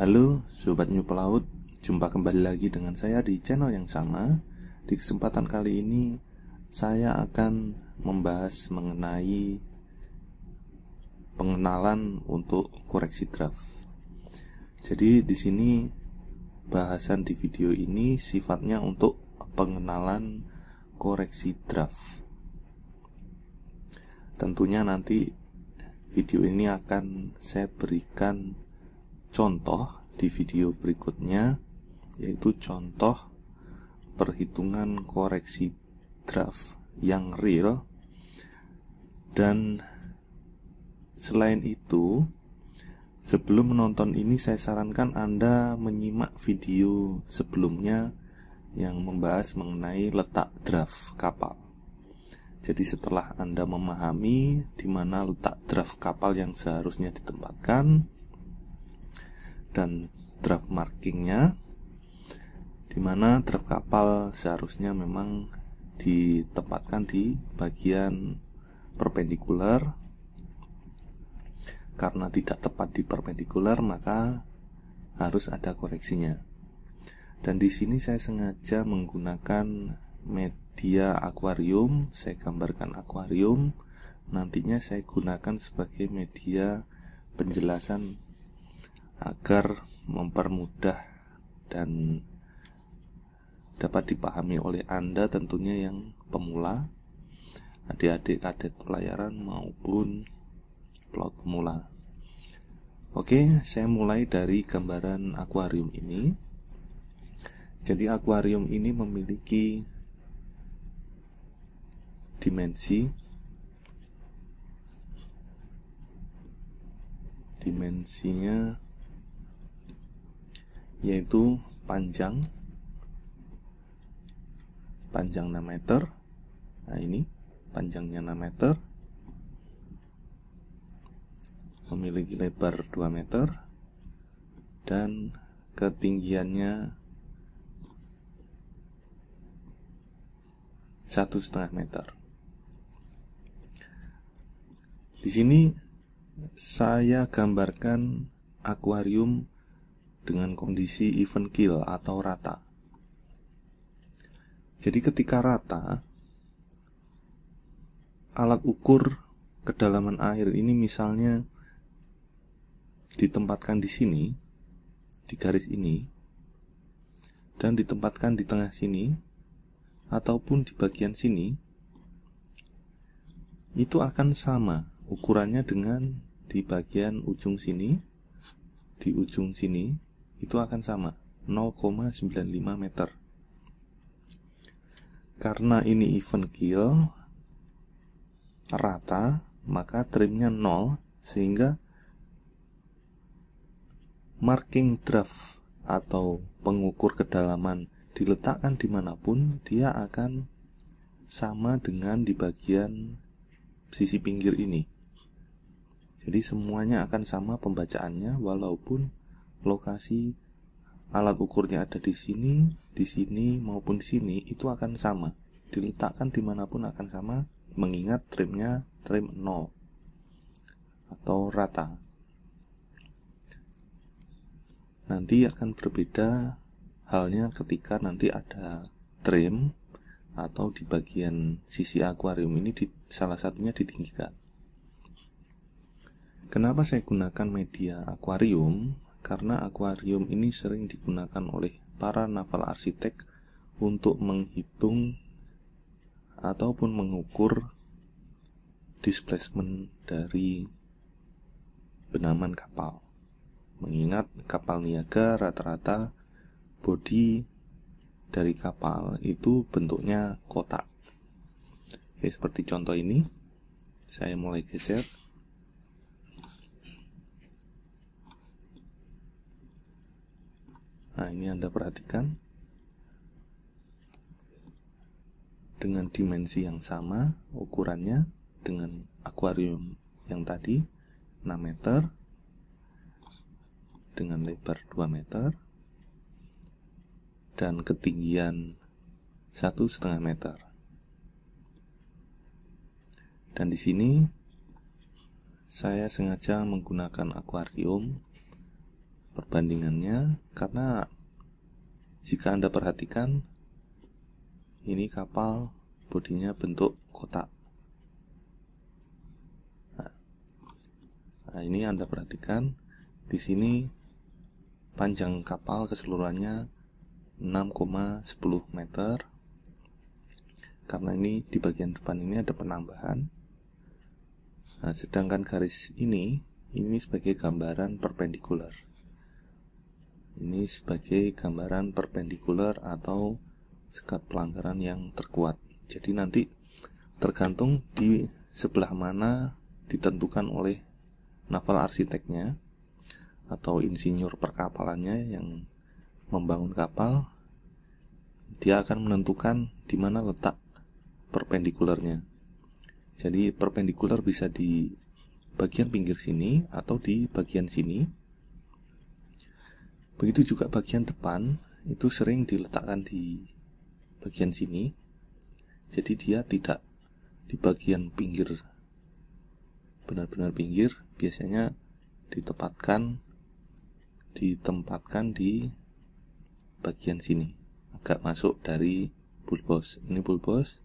Halo Sobat New Pelaut, jumpa kembali lagi dengan saya di channel yang sama. Di kesempatan kali ini saya akan membahas mengenai pengenalan untuk koreksi draft. Jadi di sini bahasan di video ini sifatnya untuk pengenalan koreksi draft. Tentunya nanti video ini akan saya berikan contoh di video berikutnya, yaitu contoh perhitungan koreksi draft yang real. Dan selain itu, sebelum menonton ini saya sarankan Anda menyimak video sebelumnya yang membahas mengenai letak draft kapal. Jadi setelah Anda memahami di mana letak draft kapal yang seharusnya ditempatkan dan draft markingnya, di mana draft kapal seharusnya memang ditempatkan di bagian perpendikular. Karena tidak tepat di perpendikular, maka harus ada koreksinya. Dan di sini saya sengaja menggunakan media akuarium. Saya gambarkan akuarium, nantinya saya gunakan sebagai media penjelasan agar mempermudah dan dapat dipahami oleh Anda tentunya yang pemula, adik-adik kadet pelayaran maupun pelaut pemula. Oke, saya mulai dari gambaran akuarium ini. Jadi akuarium ini memiliki dimensinya yaitu panjang 6 meter. Nah, ini panjangnya 6 meter, memiliki lebar 2 meter, dan ketinggiannya 1,5 meter. Di sini saya gambarkan akuarium dengan kondisi even keel atau rata. Jadi ketika rata, alat ukur kedalaman air ini misalnya ditempatkan di sini, di garis ini, dan ditempatkan di tengah sini ataupun di bagian sini, itu akan sama ukurannya dengan di bagian ujung sini. Di ujung sini itu akan sama 0,95 meter. Karena ini even keel rata, maka trimnya 0, sehingga marking draft atau pengukur kedalaman diletakkan dimanapun, dia akan sama dengan di bagian sisi pinggir ini. Jadi semuanya akan sama pembacaannya, walaupun lokasi alat ukurnya ada di sini maupun di sini, itu akan sama. Diletakkan dimanapun akan sama, mengingat trimnya trim 0 atau rata. Nanti akan berbeda halnya ketika nanti ada trim atau di bagian sisi akuarium ini salah satunya ditinggikan. Kenapa saya gunakan media akuarium? Karena akuarium ini sering digunakan oleh para naval arsitek untuk menghitung ataupun mengukur displacement dari benaman kapal. Mengingat kapal niaga rata-rata bodi dari kapal itu bentuknya kotak. Oke, seperti contoh ini. Saya mulai geser. Nah, ini Anda perhatikan, dengan dimensi yang sama ukurannya dengan akuarium yang tadi 6 meter dengan lebar 2 meter dan ketinggian 1,5 meter. Dan di sini saya sengaja menggunakan akuarium perbandingannya, karena jika Anda perhatikan ini kapal bodinya bentuk kotak. Nah, ini Anda perhatikan di sini panjang kapal keseluruhannya 6,10 meter. Karena ini di bagian depan ini ada penambahan. Nah, sedangkan garis ini sebagai gambaran perpendikular. Ini sebagai gambaran perpendikular atau sekat pelanggaran yang terkuat. Jadi nanti tergantung di sebelah mana ditentukan oleh naval arsiteknya atau insinyur perkapalannya yang membangun kapal. Dia akan menentukan di mana letak perpendikularnya. Jadi perpendikular bisa di bagian pinggir sini atau di bagian sini. Begitu juga bagian depan itu sering diletakkan di bagian sini. Jadi dia tidak di bagian pinggir, benar-benar pinggir. Biasanya ditempatkan di bagian sini, agak masuk dari bulbos. Ini bulbos,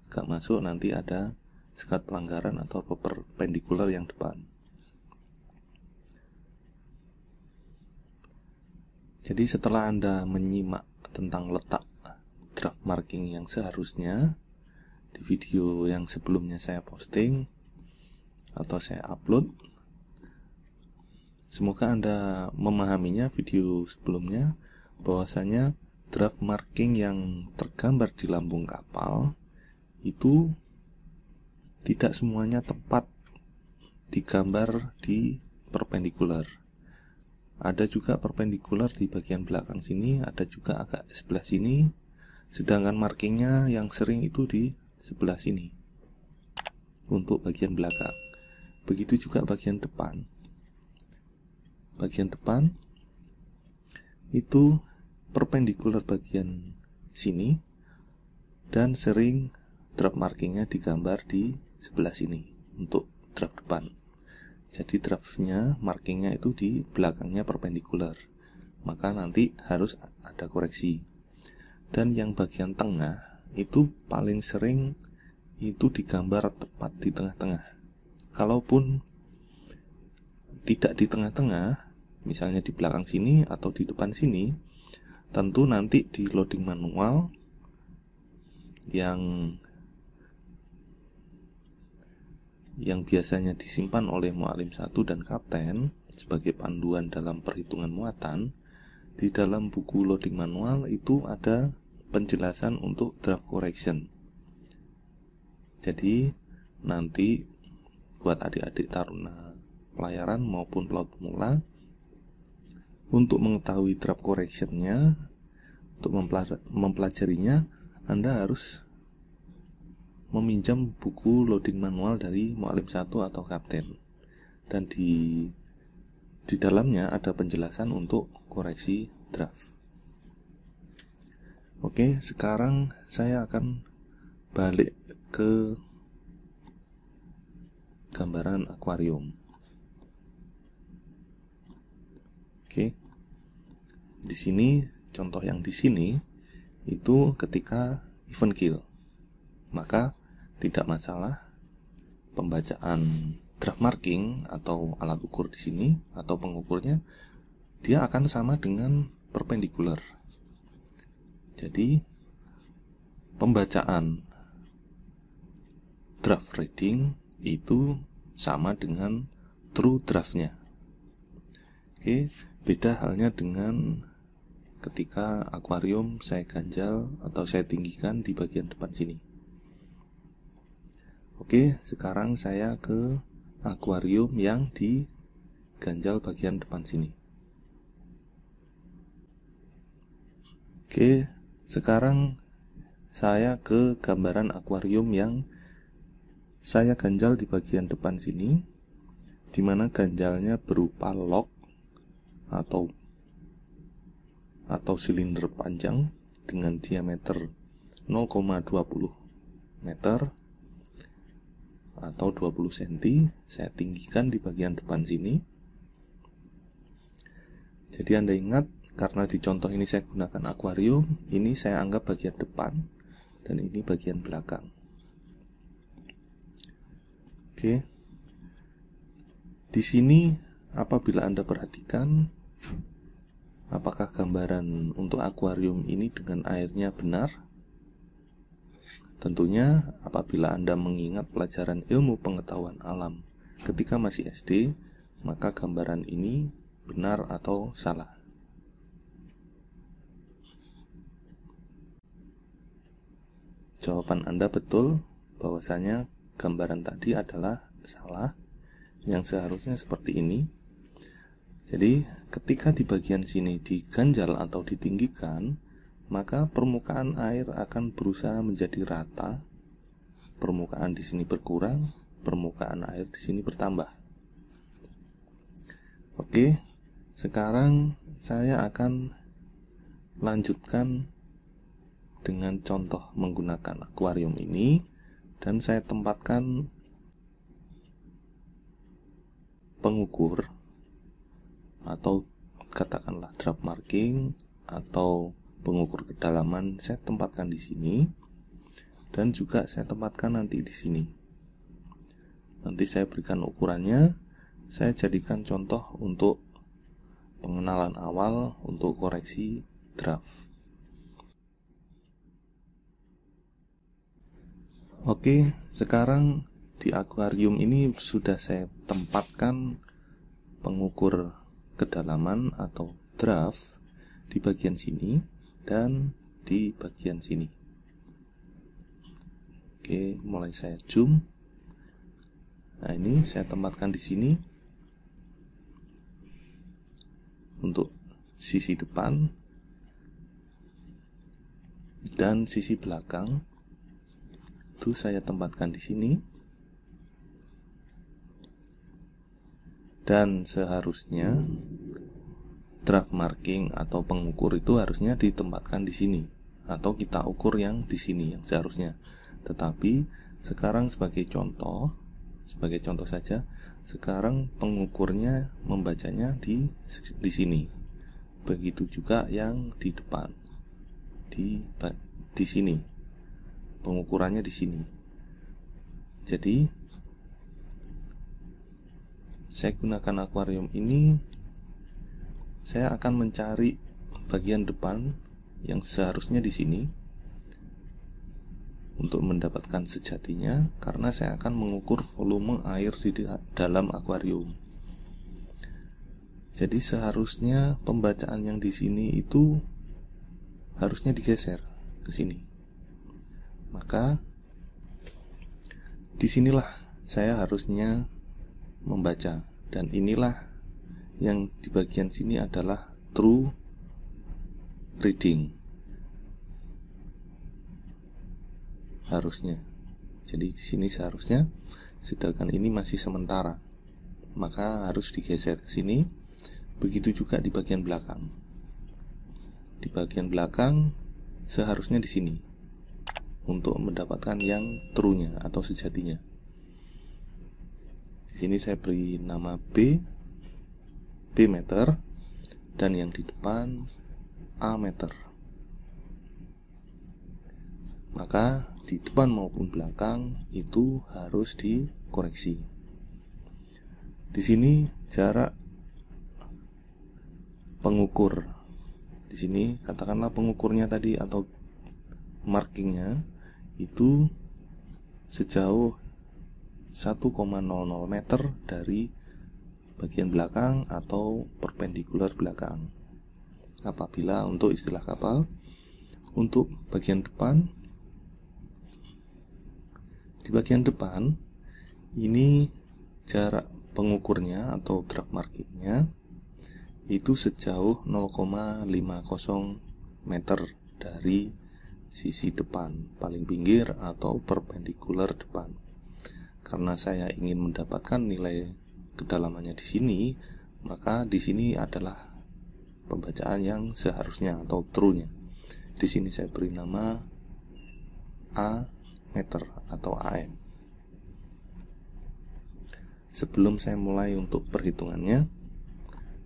agak masuk, nanti ada sekat pelanggaran atau perpendikular yang depan. Jadi setelah Anda menyimak tentang letak draft marking yang seharusnya di video yang sebelumnya saya posting atau saya upload, semoga Anda memahaminya video sebelumnya, bahwasanya draft marking yang tergambar di lambung kapal itu tidak semuanya tepat digambar di perpendikular. Ada juga perpendikular di bagian belakang sini, ada juga agak sebelah sini, sedangkan markingnya yang sering itu di sebelah sini untuk bagian belakang. Begitu juga bagian depan. Bagian depan itu perpendikular bagian sini dan sering draft markingnya digambar di sebelah sini untuk draft depan. Jadi draftnya, markingnya itu di belakangnya perpendikular, maka nanti harus ada koreksi. Dan yang bagian tengah itu paling sering itu digambar tepat di tengah-tengah. Kalaupun tidak di tengah-tengah, misalnya di belakang sini atau di depan sini, tentu nanti di loading manual yang biasanya disimpan oleh mualim 1 dan kapten sebagai panduan dalam perhitungan muatan, di dalam buku loading manual itu ada penjelasan untuk draft correction. Jadi nanti buat adik-adik taruna pelayaran maupun pelaut pemula, untuk mengetahui draft correctionnya, untuk mempelajarinya, Anda harus meminjam buku loading manual dari mualim 1 atau kapten, dan di dalamnya ada penjelasan untuk koreksi draft. Oke, sekarang saya akan balik ke gambaran akuarium. Oke, di sini contoh yang di sini itu ketika even kill, maka tidak masalah pembacaan draft marking atau alat ukur di sini atau pengukurnya, dia akan sama dengan perpendikular. Jadi pembacaan draft reading itu sama dengan true draftnya. Oke, beda halnya dengan ketika akuarium saya ganjal atau saya tinggikan di bagian depan sini. Oke, sekarang saya ke akuarium yang diganjal bagian depan sini. Oke, sekarang saya ke gambaran akuarium yang saya ganjal di bagian depan sini, di mana ganjalnya berupa lock atau silinder panjang dengan diameter 0,20 meter atau 20 cm. Saya tinggikan di bagian depan sini. Jadi Anda ingat, karena di contoh ini saya gunakan akuarium, ini saya anggap bagian depan dan ini bagian belakang. Oke. Di sini apabila Anda perhatikan, apakah gambaran untuk akuarium ini dengan airnya benar? Tentunya apabila Anda mengingat pelajaran ilmu pengetahuan alam ketika masih SD, maka gambaran ini benar atau salah. Jawaban Anda betul, bahwasanya gambaran tadi adalah salah, yang seharusnya seperti ini. Jadi ketika di bagian sini diganjal atau ditinggikan, maka permukaan air akan berusaha menjadi rata. Permukaan di sini berkurang, permukaan air di sini bertambah. Oke, sekarang saya akan lanjutkan dengan contoh menggunakan akuarium ini, dan saya tempatkan pengukur atau katakanlah drop marking atau pengukur kedalaman, saya tempatkan di sini, dan juga saya tempatkan nanti di sini. Nanti saya berikan ukurannya, saya jadikan contoh untuk pengenalan awal untuk koreksi draft. Oke, sekarang di akuarium ini sudah saya tempatkan pengukur kedalaman atau draft di bagian sini dan di bagian sini. Oke, mulai saya zoom. Nah, ini saya tempatkan di sini untuk sisi depan dan sisi belakang. Itu saya tempatkan di sini. Dan seharusnya draft marking atau pengukur itu harusnya ditempatkan di sini, atau kita ukur yang di sini yang seharusnya. Tetapi sekarang sebagai contoh saja, sekarang pengukurnya membacanya di sini. Begitu juga yang di depan, di sini. Pengukurannya di sini. Jadi saya gunakan akuarium ini, saya akan mencari bagian depan yang seharusnya di sini untuk mendapatkan sejatinya, karena saya akan mengukur volume air di dalam akuarium. Jadi seharusnya pembacaan yang di sini itu harusnya digeser ke sini. Maka disinilah saya harusnya membaca, dan inilah yang di bagian sini adalah true reading harusnya. Jadi di sini seharusnya, sedangkan ini masih sementara, maka harus digeser ke sini. Begitu juga di bagian belakang. Di bagian belakang seharusnya di sini untuk mendapatkan yang true-nya atau sejatinya. Di sini saya beri nama B meter, dan yang di depan A meter. Maka di depan maupun belakang itu harus dikoreksi. Di sini jarak pengukur. Di sini katakanlah pengukurnya tadi atau markingnya itu sejauh 1,00 meter dari bagian belakang atau perpendikular belakang. Apabila untuk istilah kapal, untuk bagian depan, di bagian depan ini jarak pengukurnya atau draft markingnya itu sejauh 0,50 meter dari sisi depan paling pinggir atau perpendikular depan. Karena saya ingin mendapatkan nilai kedalamannya di sini, maka di sini adalah pembacaan yang seharusnya atau true-nya. Di sini saya beri nama A meter atau AM. Sebelum saya mulai untuk perhitungannya,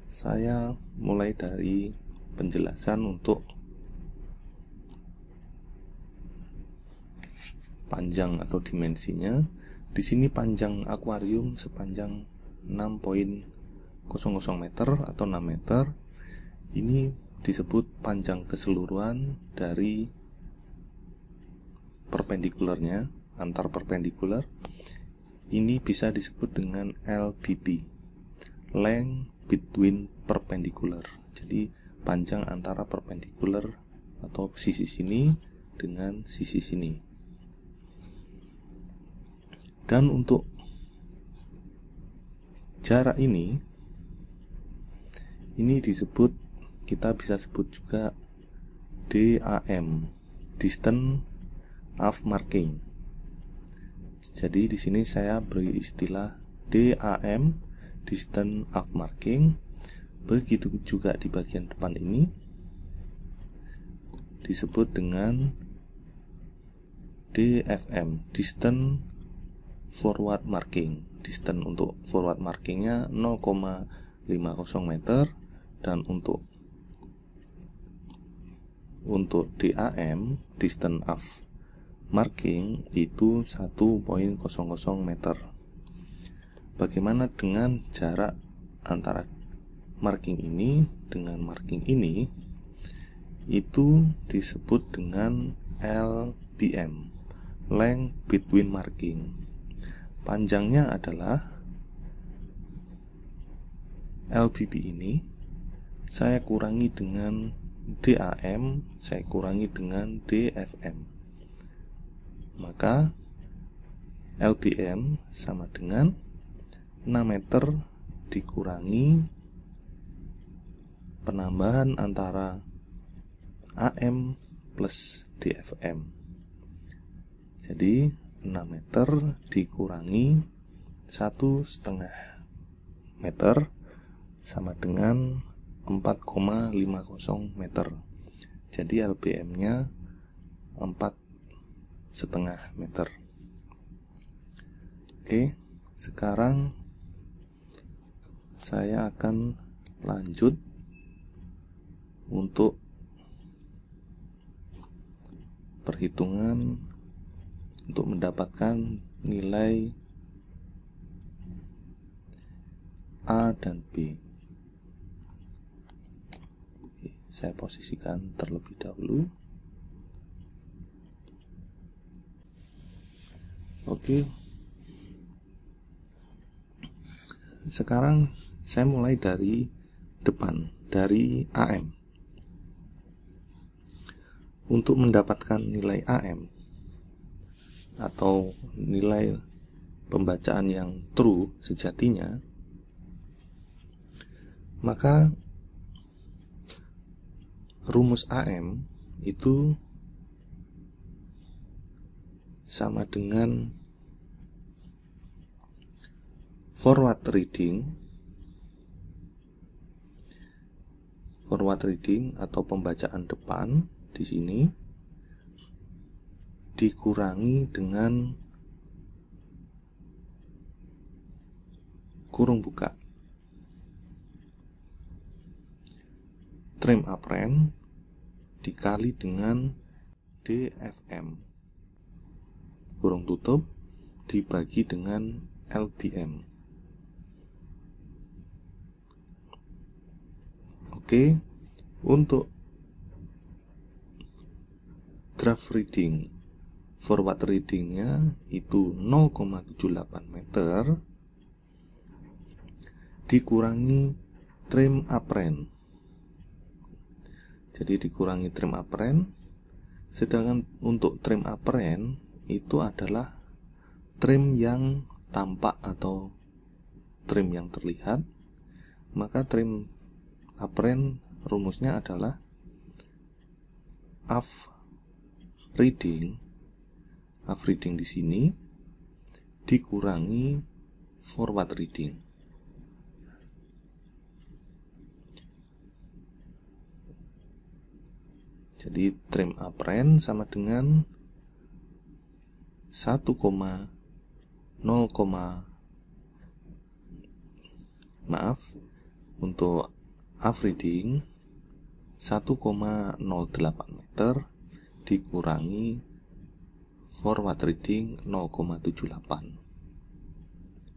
saya mulai dari penjelasan untuk panjang atau dimensinya. Di sini panjang akuarium sepanjang 6.00 meter atau 6 meter. Ini disebut panjang keseluruhan dari perpendikularnya, antar perpendikular. Ini bisa disebut dengan LBP, length between perpendicular. Jadi panjang antara perpendikular atau sisi sini dengan sisi sini. Dan untuk jarak ini disebut, kita bisa sebut juga DAM, distance of marking. Jadi di sini saya beri istilah DAM, distance of marking. Begitu juga di bagian depan ini disebut dengan DFM, distance forward marking. Distance untuk forward markingnya 0,50 meter, dan untuk DAM, distance of marking, itu 1,00 meter. Bagaimana dengan jarak antara marking ini dengan marking ini? Itu disebut dengan LBM, length between marking. Panjangnya adalah LBP ini saya kurangi dengan DAM, saya kurangi dengan DFM. Maka LBM sama dengan 6 meter dikurangi penambahan antara AM plus DFM. Jadi 6 meter dikurangi 1,5 meter sama dengan 4,50 meter. Jadi LBM-nya 4,5 meter. Oke, sekarang saya akan lanjut untuk perhitungan untuk mendapatkan nilai A dan B. Oke, saya posisikan terlebih dahulu. Oke, sekarang saya mulai dari depan, dari AM. Untuk mendapatkan nilai AM atau nilai pembacaan yang true sejatinya, maka rumus AM itu sama dengan forward reading atau pembacaan depan di sini dikurangi dengan kurung buka trim apparent dikali dengan DFM kurung tutup dibagi dengan LBM. Oke, untuk draft reading, forward readingnya itu 0,78 meter dikurangi trim apparent. Jadi dikurangi trim apparent, sedangkan untuk trim apparent itu adalah trim yang tampak atau trim yang terlihat. Maka trim apparent rumusnya adalah half reading di sini dikurangi forward reading. Jadi trim apparent sama dengan 1,0, untuk Average reading 1,08 meter dikurangi forward reading 0,78,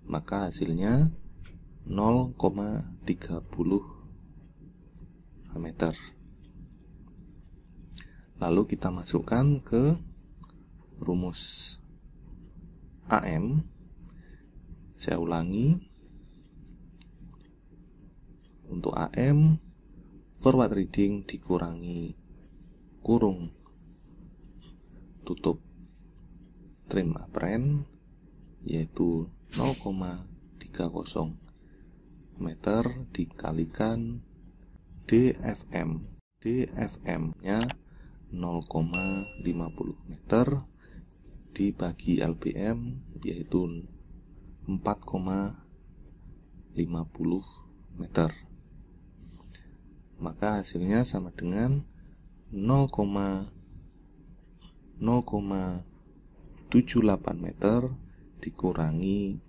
maka hasilnya 0,30 meter. Lalu kita masukkan ke rumus AM. Saya ulangi, untuk AM, forward reading dikurangi kurung tutup trim apparent, yaitu 0,30 meter dikalikan DFM. DFM-nya 0,50 meter dibagi LBM, yaitu 4,50 meter. Maka hasilnya sama dengan 0,78 meter dikurangi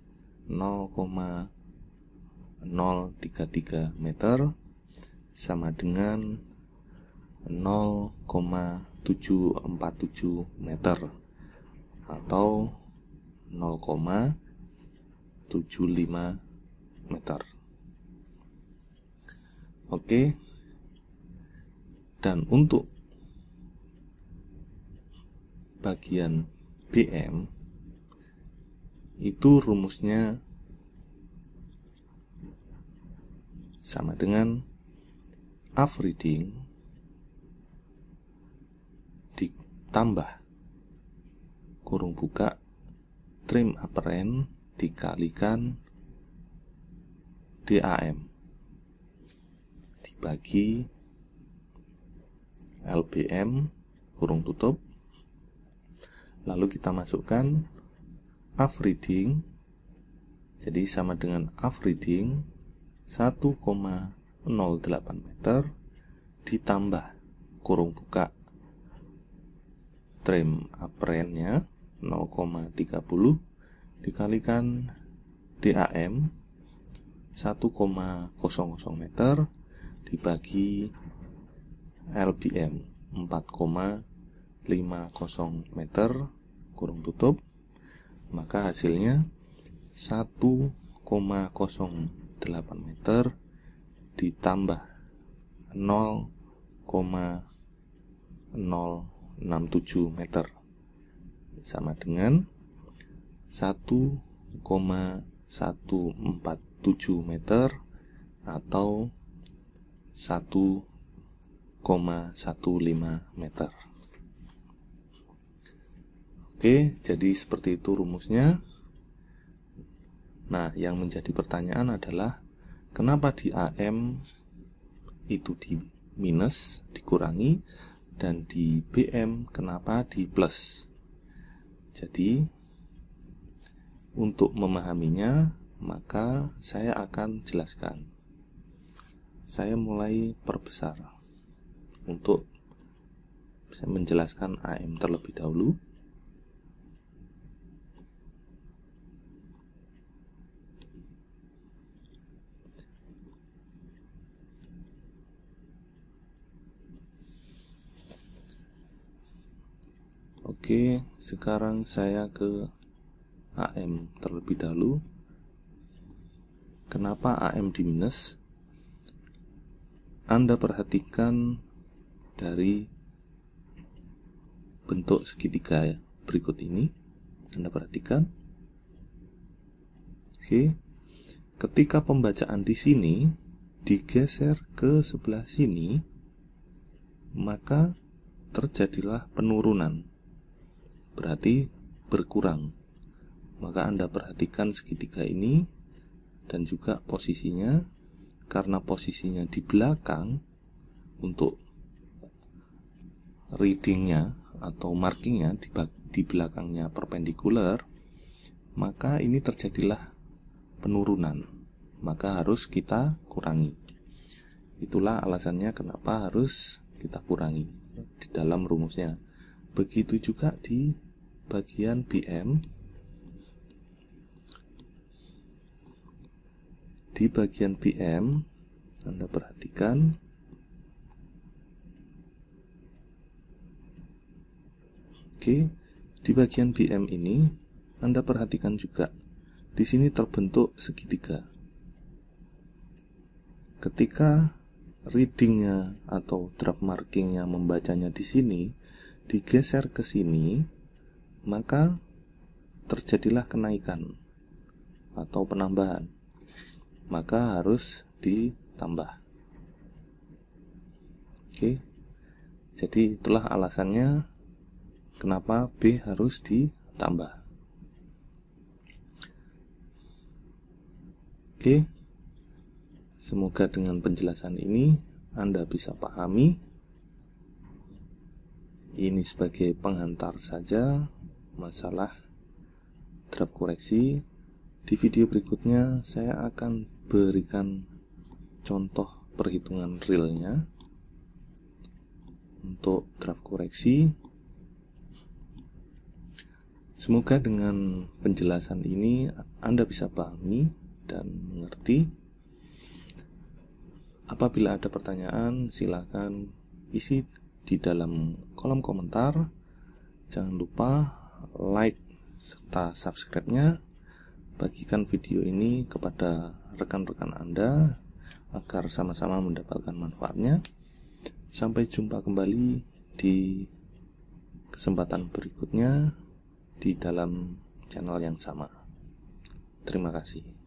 0,033 meter sama dengan 0,747 meter atau 0,75 meter. Oke. Dan untuk bagian BM itu rumusnya sama dengan average reading ditambah kurung buka trim apparent dikalikan DAM dibagi LBM kurung tutup, lalu kita masukkan average reading, jadi sama dengan average reading 1,08 meter ditambah kurung buka trim apparent-nya 0,30 dikalikan DAM 1,00 meter dibagi LBM 4,50 meter kurung tutup, maka hasilnya 1,08 meter ditambah 0,067 meter sama dengan 1,147 meter atau 1,15 meter. Oke, jadi seperti itu rumusnya. Nah, yang menjadi pertanyaan adalah kenapa di AM itu di minus, dikurangi, dan di BM kenapa di plus. Jadi, untuk memahaminya, maka saya akan jelaskan. Saya mulai perbesar untuk saya menjelaskan AM terlebih dahulu. Oke, sekarang saya ke AM terlebih dahulu. Kenapa AM di minus? Anda perhatikan dari bentuk segitiga berikut ini. Anda perhatikan. Oke. Ketika pembacaan di sini digeser ke sebelah sini, maka terjadilah penurunan. Berarti berkurang. Maka Anda perhatikan segitiga ini dan juga posisinya, karena posisinya di belakang untuk readingnya atau markingnya di belakangnya perpendikular, maka ini terjadilah penurunan, maka harus kita kurangi. Itulah alasannya kenapa harus kita kurangi di dalam rumusnya. Begitu juga di bagian BM. Di bagian BM Anda perhatikan. Oke, di bagian BM ini Anda perhatikan juga, di sini terbentuk segitiga. Ketika readingnya atau draft markingnya membacanya di sini, digeser ke sini, maka terjadilah kenaikan atau penambahan, maka harus ditambah. Oke, jadi itulah alasannya kenapa B harus ditambah. Oke, semoga dengan penjelasan ini Anda bisa pahami. Ini sebagai penghantar saja masalah draft koreksi. Di video berikutnya saya akan berikan contoh perhitungan realnya untuk draft koreksi. Semoga dengan penjelasan ini Anda bisa pahami dan mengerti. Apabila ada pertanyaan, silakan isi di dalam kolom komentar. Jangan lupa like serta subscribe-nya. Bagikan video ini kepada rekan-rekan Anda agar sama-sama mendapatkan manfaatnya. Sampai jumpa kembali di kesempatan berikutnya di dalam channel yang sama. Terima kasih.